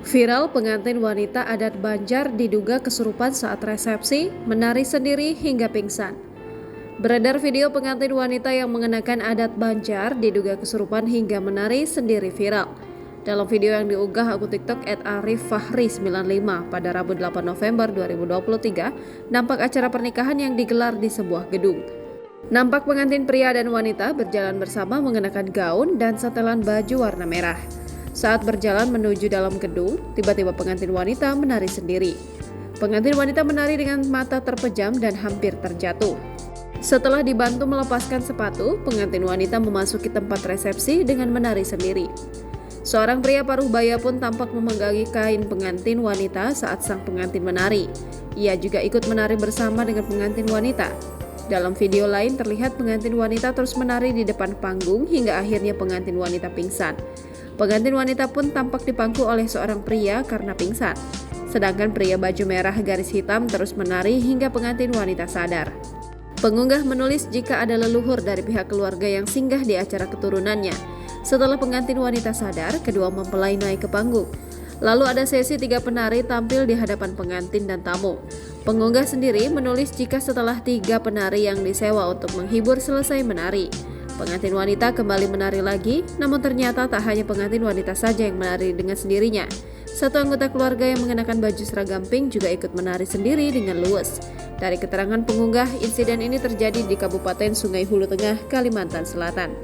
Viral pengantin wanita adat Banjar diduga kesurupan saat resepsi, menari sendiri hingga pingsan. Beredar video pengantin wanita yang mengenakan adat Banjar diduga kesurupan hingga menari sendiri viral. Dalam video yang diunggah akun TikTok @ariffahri95 pada Rabu 8 November 2023, nampak acara pernikahan yang digelar di sebuah gedung. Nampak pengantin pria dan wanita berjalan bersama mengenakan gaun dan setelan baju warna merah. Saat berjalan menuju dalam gedung, tiba-tiba pengantin wanita menari sendiri. Pengantin wanita menari dengan mata terpejam dan hampir terjatuh. Setelah dibantu melepaskan sepatu, pengantin wanita memasuki tempat resepsi dengan menari sendiri. Seorang pria paruh baya pun tampak memenggangi kain pengantin wanita saat sang pengantin menari. Ia juga ikut menari bersama dengan pengantin wanita. Dalam video lain terlihat pengantin wanita terus menari di depan panggung hingga akhirnya pengantin wanita pingsan. Pengantin wanita pun tampak dipangku oleh seorang pria karena pingsan. Sedangkan pria baju merah garis hitam terus menari hingga pengantin wanita sadar. Pengunggah menulis jika ada leluhur dari pihak keluarga yang singgah di acara keturunannya. Setelah pengantin wanita sadar, kedua mempelai naik ke panggung. Lalu ada sesi 3 penari tampil di hadapan pengantin dan tamu. Pengunggah sendiri menulis jika setelah 3 penari yang disewa untuk menghibur selesai menari, pengantin wanita kembali menari lagi, namun ternyata tak hanya pengantin wanita saja yang menari dengan sendirinya. Satu anggota keluarga yang mengenakan baju seragam pink juga ikut menari sendiri dengan luwes. Dari keterangan pengunggah, insiden ini terjadi di Kabupaten Sungai Hulu Tengah, Kalimantan Selatan.